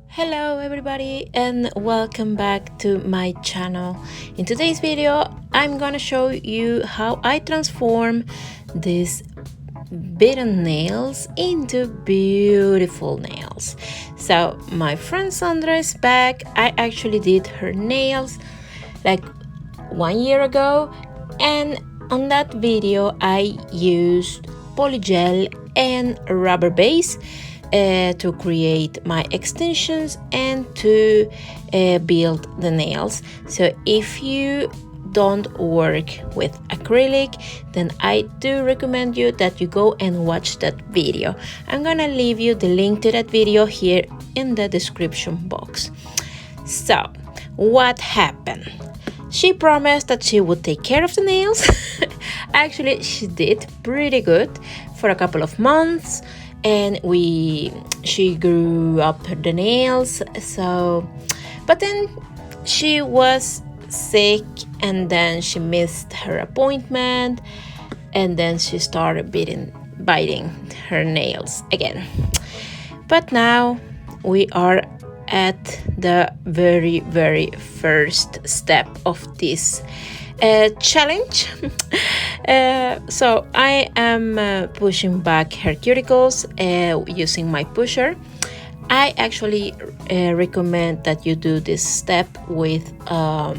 Hello everybody and welcome back to my channel. In today's video I'm gonna show you how I transform these bitten nails into beautiful nails. So my friend Sandra is back. I actually did her nails like 1 year ago, and on that video I used polygel and rubber base to create my extensions and to build the nails. So if you don't work with acrylic, then I do recommend you that you go and watch that video. I'm gonna leave you the link to that video here in the description box. So what happened? She promised that she would take care of the nails. Actually, she did pretty good for a couple of months, and she grew up the nails. But then she was sick, and then she missed her appointment, and then she started biting her nails again. But now we are at the very first step of this challenge. So I am pushing back her cuticles using my pusher. I actually recommend that you do this step with a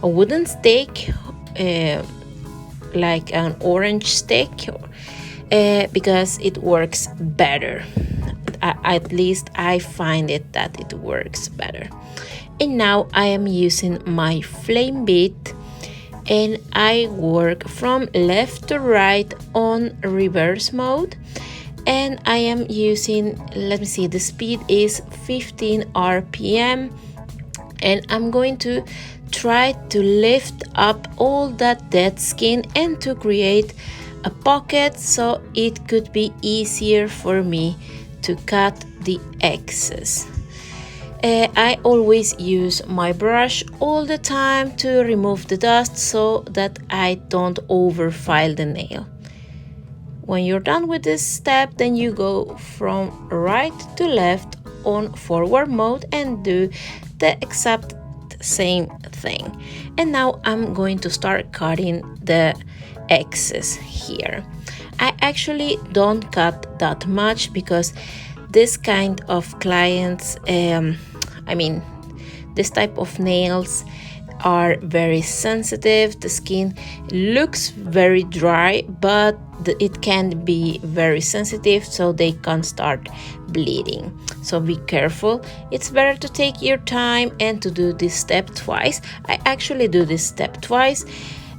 wooden stick, like an orange stick, because it works better. At least I find it that it works better. And now I am using my flame bit, and I work from left to right on reverse mode, and I am using, let me see, the speed is 15 RPM, and I'm going to try to lift up all that dead skin and to create a pocket so it could be easier for me to cut the excess. I always use my brush all the time to remove the dust so that I don't overfile the nail. When you're done with this step, then you go from right to left on forward mode and do the exact same thing. And now I'm going to start cutting the excess here. I actually don't cut that much because this kind of clients, this type of nails are very sensitive. The skin looks very dry, but it can be very sensitive, so they can start bleeding. So be careful. It's better to take your time and to do this step twice. I actually do this step twice.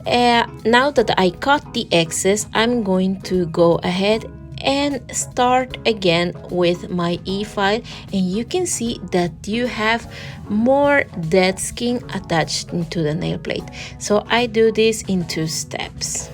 Now that I cut the excess, I'm going to go ahead and start again with my e-file, and you can see that you have more dead skin attached to the nail plate. So I do this in 2 steps.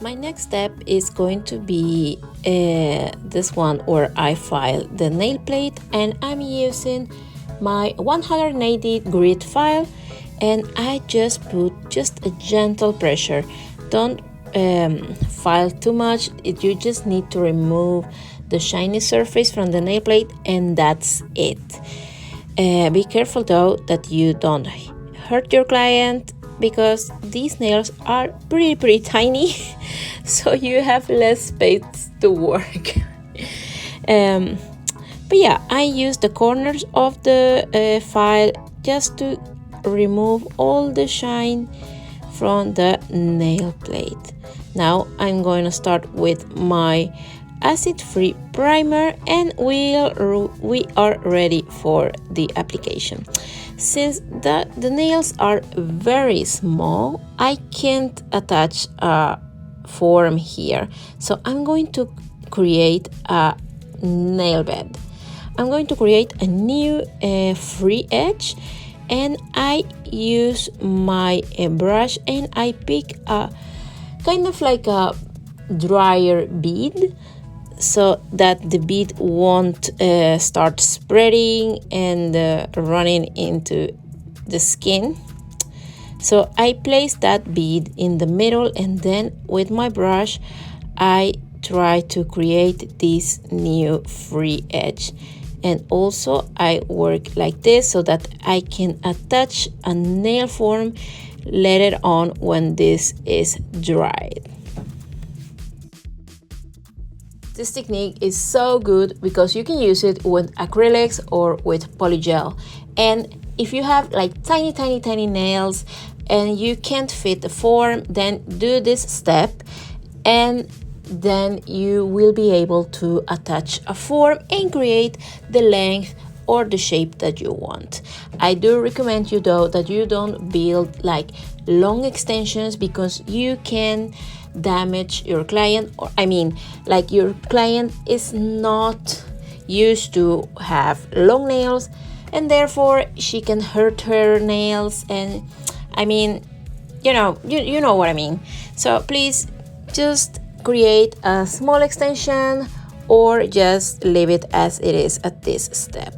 My next step is going to be this one where I file the nail plate, and I'm using my 180 grit file, and I just put a gentle pressure. Don't file too much. You just need to remove the shiny surface from the nail plate, and that's it. Be careful though that you don't hurt your client, because these nails are pretty tiny, so you have less space to work. But yeah, I use the corners of the file just to remove all the shine from the nail plate. Now I'm going to start with my acid-free primer, and we are ready for the application. Since the nails are very small, I can't attach a form here, so I'm going to create a nail bed. I'm going to create a new free edge, and I use my brush and I pick a kind of like a drier bead so that the bead won't start spreading and running into the skin. So I place that bead in the middle, and then with my brush I try to create this new free edge. And also I work like this so that I can attach a nail form later on when this is dried. This technique is so good because you can use it with acrylics or with polygel. And if you have like tiny nails and you can't fit the form, then do this step and then you will be able to attach a form and create the length or the shape that you want. I do recommend you though that you don't build like long extensions because you can damage your client, or I mean like your client is not used to have long nails and therefore she can hurt her nails, and I mean you know what I mean. So please just create a small extension or just leave it as it is at this step.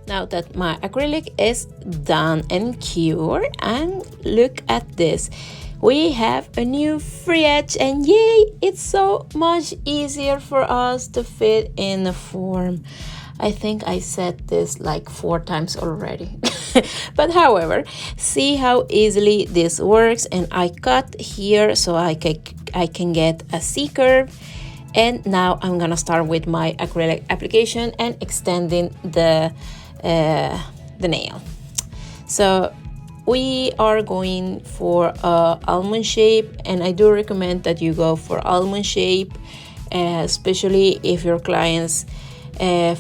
Now that my acrylic is done and cured, and look at this, we have a new free edge, and yay, it's so much easier for us to fit in the form. I think I said this like 4 times already. But however, see how easily this works, and I cut here so I can get a C curve. And now I'm gonna start with my acrylic application and extending the nail. So we are going for almond shape, and I do recommend that you go for almond shape, especially if your client's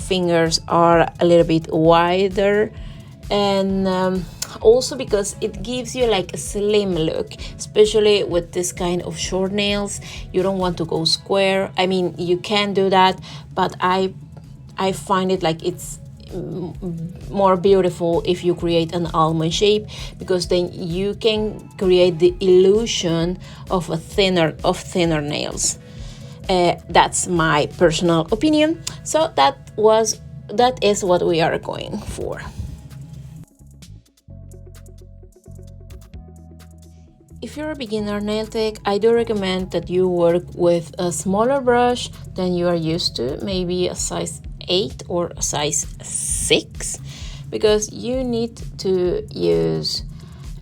fingers are a little bit wider, and also because it gives you like a slim look, especially with this kind of short nails. You don't want to go square. I mean, you can do that, but I find it like it's more beautiful if you create an almond shape, because then you can create the illusion of thinner nails. That's my personal opinion. So that is what we are going for. If you're a beginner nail tech, I do recommend that you work with a smaller brush than you are used to, maybe a size 8 or a size 6, because you need to use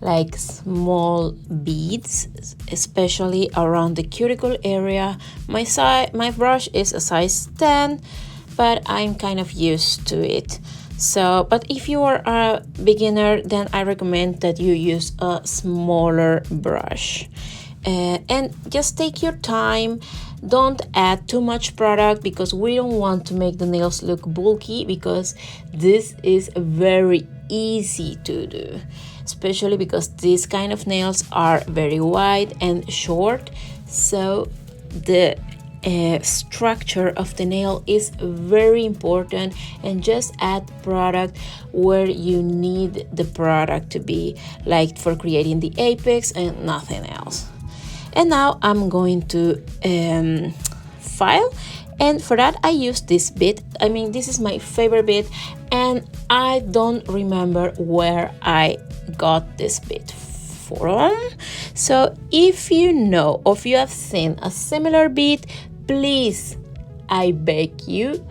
like small beads, especially around the cuticle area. My brush is a size 10, but I'm kind of used to it. So, but if you are a beginner, then I recommend that you use a smaller brush. And just take your time. Don't add too much product, because we don't want to make the nails look bulky, because this is very easy to do, especially because these kind of nails are very wide and short. So the structure of the nail is very important, and just add product where you need the product to be, like for creating the apex and nothing else. And now I'm going to file, and for that I use this bit. I mean, this is my favorite bit, and I don't remember where I got this bit from. So if you know, or if you have seen a similar bit, please, I beg you,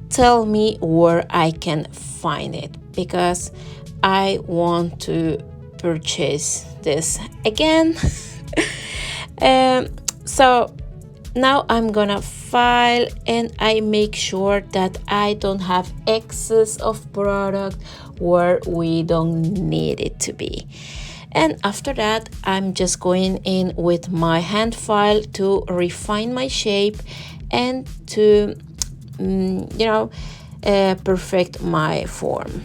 tell me where I can find it, because I want to purchase this again. So now I'm gonna file, and I make sure that I don't have excess of product where we don't need it to be. And after that, I'm just going in with my hand file to refine my shape and to perfect my form.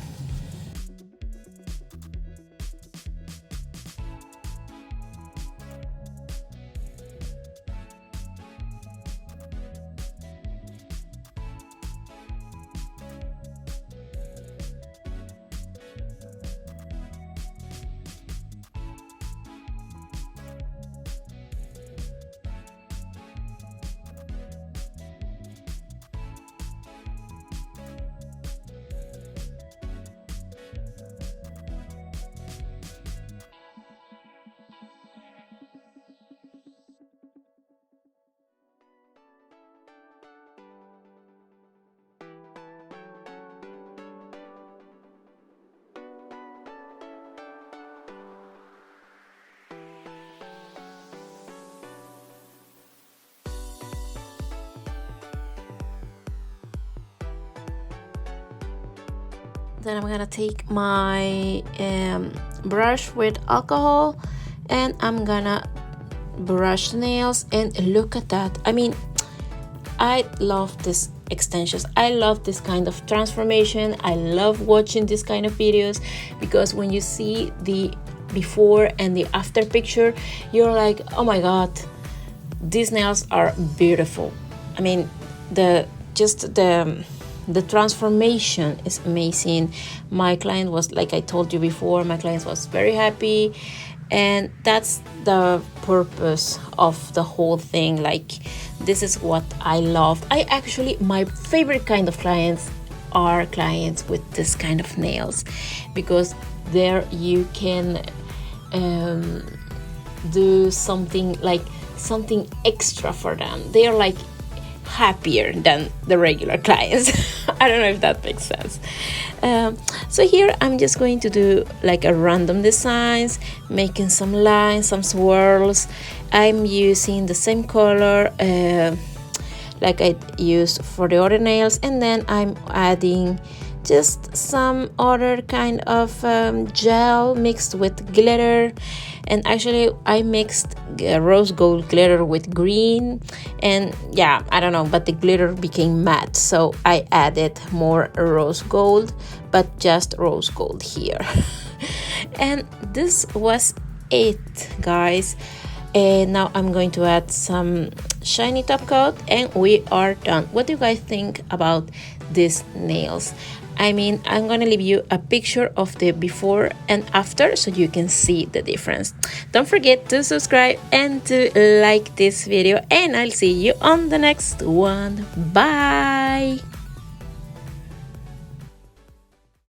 Then I'm gonna take my brush with alcohol, and I'm gonna brush the nails. And look at that. I mean, I love this extensions. I love this kind of transformation. I love watching this kind of videos, because when you see the before and the after picture, you're like, oh my god, these nails are beautiful. I mean, the transformation is amazing. My client was, like I told you before, my client was very happy, and that's the purpose of the whole thing. Like, this is what I love. My favorite kind of clients are clients with this kind of nails, because there you can do something extra for them. They are like happier than the regular clients. I don't know if that makes sense. So here I'm just going to do like a random designs, making some lines, some swirls. I'm using the same color like I used for the other nails, and then I'm adding just some other kind of gel mixed with glitter. And actually I mixed rose gold glitter with green, and yeah, I don't know, but the glitter became matte, so I added more rose gold, but just rose gold here. And this was it, guys. And now I'm going to add some shiny top coat, and we are done. What do you guys think about these nails? I mean, I'm gonna leave you a picture of the before and after so you can see the difference. Don't forget to subscribe and to like this video, and I'll see you on the next one. Bye!